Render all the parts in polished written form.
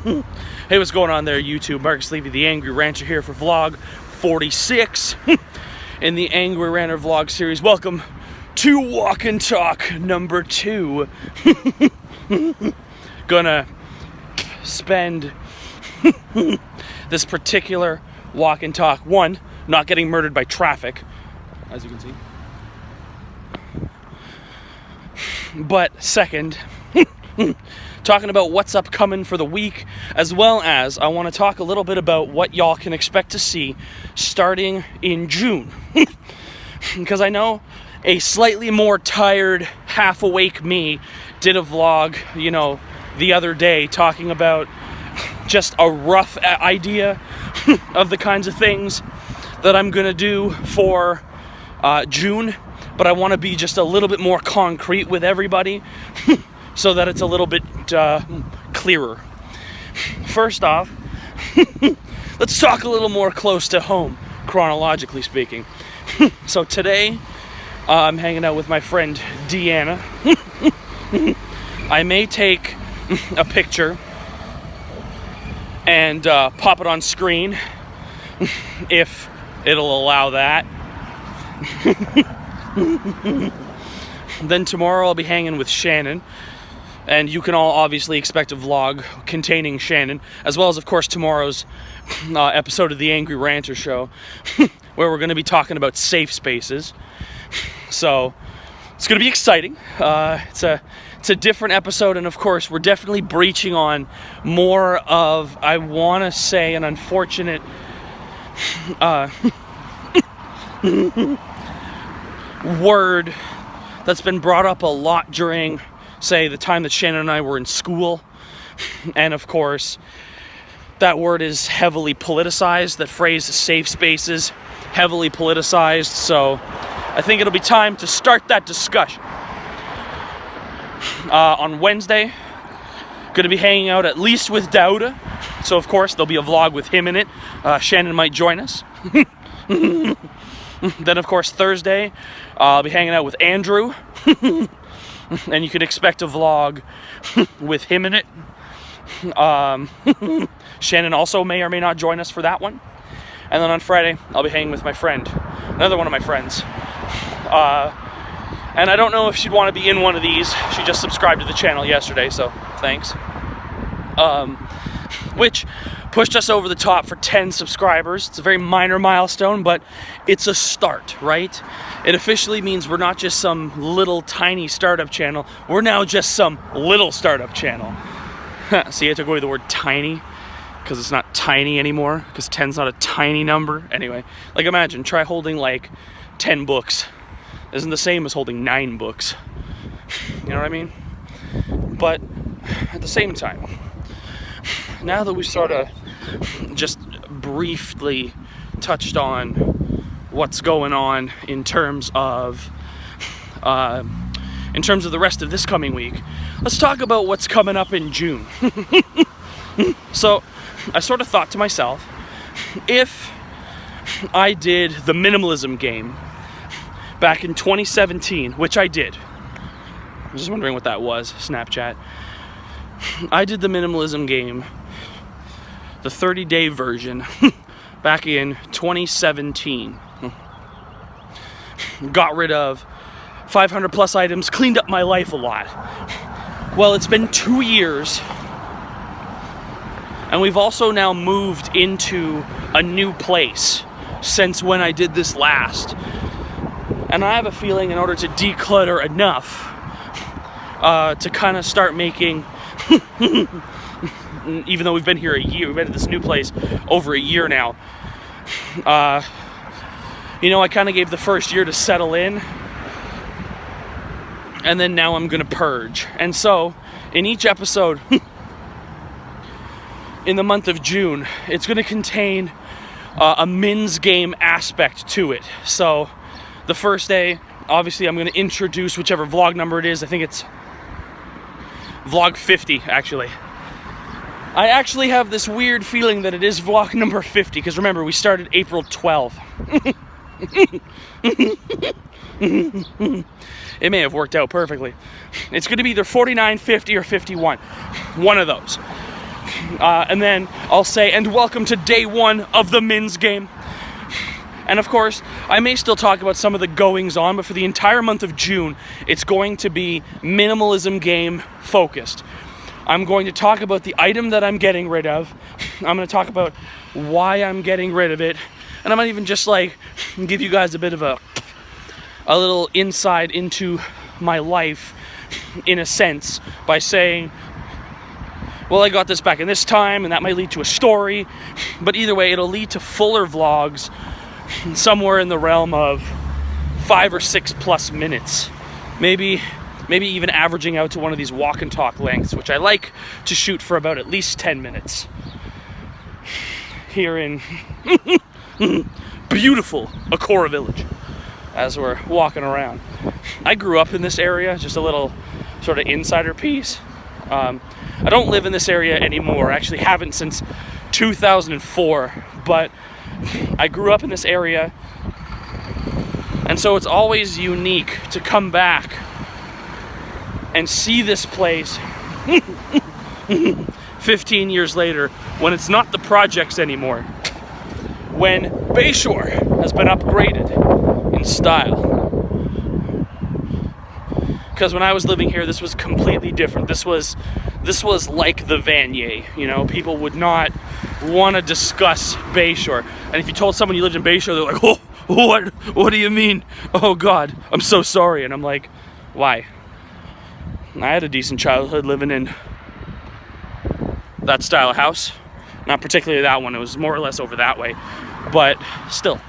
Hey, what's going on there, YouTube? Marcus Levy, the Angry Ranter, here for vlog 46 in the Angry Ranter Vlog Series. Welcome to Walk and Talk number 2. Gonna spend this particular walk and talk, one, not getting murdered by traffic, as you can see, but second, talking about what's upcoming for the week, as well as I want to talk a little bit about what y'all can expect to see starting in June. Because I know a slightly more tired, half-awake me did a vlog, the other day, talking about just a rough idea of the kinds of things that I'm gonna do for June, but I want to be just a little bit more concrete with everybody so that it's a little bit clearer. First off, let's talk a little more close to home, chronologically speaking. So today, I'm hanging out with my friend Deanna. I may take a picture and pop it on screen if it'll allow that. Then tomorrow I'll be hanging with Shannon, and you can all obviously expect a vlog containing Shannon, as well as, of course, tomorrow's episode of the Angry Ranter Show, where we're going to be talking about safe spaces. So it's going to be exciting. It's a different episode, and of course we're definitely breaching on more of, I want to say, an unfortunate word that's been brought up a lot during, say, the time that Shannon and I were in school. And of course that word is heavily politicized. That phrase, safe spaces, heavily politicized. So I think it'll be time to start that discussion. On Wednesday, going to be hanging out at least with Dauda. So of course there'll be a vlog with him in it. Shannon might join us. Then of course Thursday, I'll be hanging out with Andrew. And you can expect a vlog with him in it. Shannon also may or may not join us for that one. And then on Friday, I'll be hanging with my friend, another one of my friends. And I don't know if she'd want to be in one of these. She just subscribed to the channel yesterday, so thanks. Which pushed us over the top for 10 subscribers. It's a very minor milestone, but it's a start, right? It officially means we're not just some little tiny startup channel. We're now just some little startup channel. See, I took away the word tiny because it's not tiny anymore, because 10's not a tiny number. Anyway, like imagine, try holding like 10 books. Isn't the same as holding 9 books. You know what I mean? But at the same time, now that we sort of just briefly touched on what's going on in terms of the rest of this coming week, let's talk about what's coming up in June. So I sort of thought to myself, if I did the minimalism game back in 2017, which I did. I was just wondering what that was, Snapchat. I did the minimalism game, the 30-day version, back in 2017. Got rid of 500 plus items, cleaned up my life a lot. Well, it's been 2 years, and we've also now moved into a new place since when I did this last. And I have a feeling in order to declutter enough to kind of start making, even though we've been here a year, we've been at this new place over a year now, I kind of gave the first year to settle in, and then now I'm going to purge. And so, in each episode, in the month of June, it's going to contain a men's game aspect to it. So, the first day, obviously, I'm going to introduce whichever vlog number it is. I think it's vlog 50, actually. I actually have this weird feeling that it is vlog number 50, because remember, we started April 12th. It may have worked out perfectly. It's going to be either 49, 50, or 51. One of those. And then I'll say, and welcome to day 1 of the men's game. And of course, I may still talk about some of the goings on, but for the entire month of June, it's going to be minimalism game focused. I'm going to talk about the item that I'm getting rid of. I'm going to talk about why I'm getting rid of it. And I might even just like give you guys a bit of a little insight into my life in a sense by saying, well, I got this back in this time, and that might lead to a story. But either way, it'll lead to fuller vlogs somewhere in the realm of 5 or 6 plus minutes. Maybe even averaging out to one of these walk and talk lengths, which I like to shoot for about at least 10 minutes. Here in beautiful Akora Village, as we're walking around. I grew up in this area, just a little sort of insider piece. I don't live in this area anymore. I actually haven't since 2004, but I grew up in this area, and so it's always unique to come back and see this place 15 years later when it's not the projects anymore, when Bayshore has been upgraded in style. Because when I was living here, this was completely different. This was like the Vanier, you know. People would not want to discuss Bayshore. And if you told someone you lived in Bayshore, they're like, oh, what do you mean? Oh God, I'm so sorry. And I'm like, why? I had a decent childhood living in that style of house. Not particularly that one, it was more or less over that way. But still.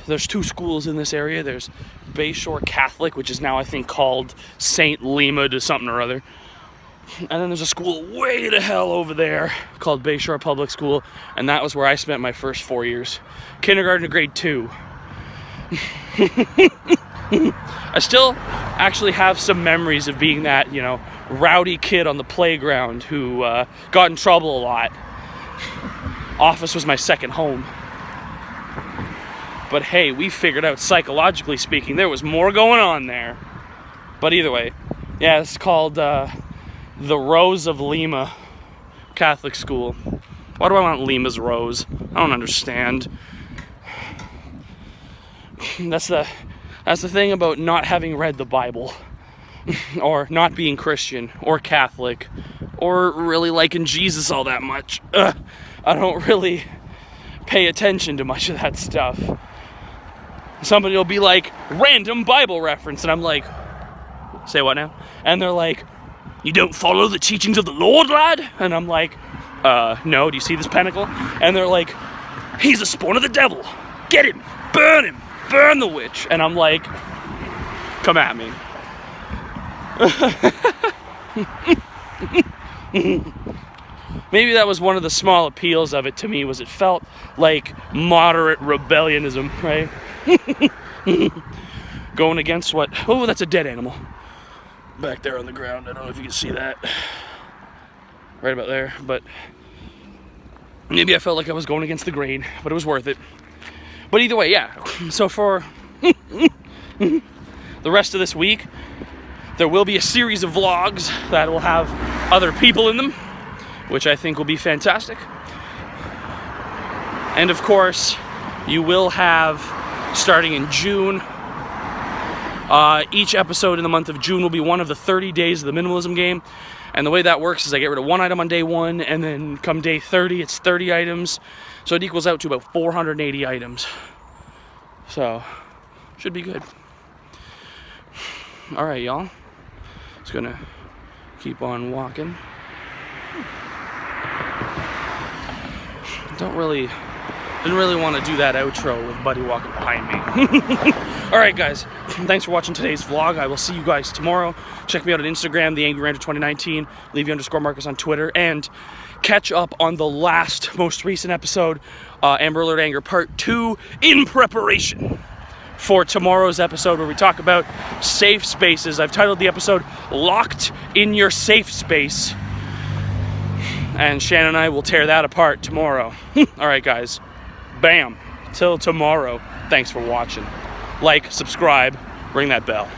There's 2 schools in this area. There's Bayshore Catholic, which is now I think called St. Lima to something or other. And then there's a school way to hell over there called Bayshore Public School, and that was where I spent my first 4 years. Kindergarten to grade 2. I still actually have some memories of being that, you know, rowdy kid on the playground who got in trouble a lot. Office was my second home. But hey, we figured out, psychologically speaking, there was more going on there. But either way, yeah, it's called the Rose of Lima Catholic School. Why do I want Lima's Rose? I don't understand. That's the thing about not having read the Bible, or not being Christian, or Catholic, or really liking Jesus all that much. I don't really pay attention to much of that stuff. Somebody will be like, random Bible reference, and I'm like, say what now? And they're like, you don't follow the teachings of the Lord, lad? And I'm like, no, do you see this pentacle? And they're like, he's a spawn of the devil. Get him, burn the witch. And I'm like, come at me. Maybe that was one of the small appeals of it to me, was it felt like moderate rebellionism, right? Going against what? Oh, that's a dead animal. Back there on the ground. I don't know if you can see that. Right about there. But maybe I felt like I was going against the grain, but it was worth it. But either way, yeah. So for the rest of this week, there will be a series of vlogs that will have other people in them, which I think will be fantastic. And of course, you will have, starting in June, each episode in the month of June will be one of the 30 days of the minimalism game. And the way that works is I get rid of 1 item on day 1, and then come day 30, it's 30 items. So it equals out to about 480 items. So, should be good. All right, y'all. Just gonna keep on walking. Didn't really want to do that outro with Buddy walking behind me. All right, guys. Thanks for watching today's vlog. I will see you guys tomorrow. Check me out on Instagram, the Angry Ranter 2019. Levy_Marcus on Twitter, and catch up on the most recent episode, Amber Alert Anger Part 2, in preparation for tomorrow's episode where we talk about safe spaces. I've titled the episode "Locked in Your Safe Space," and Shannon and I will tear that apart tomorrow. All right, guys. Bam. Till tomorrow. Thanks for watching. Like, subscribe, ring that bell.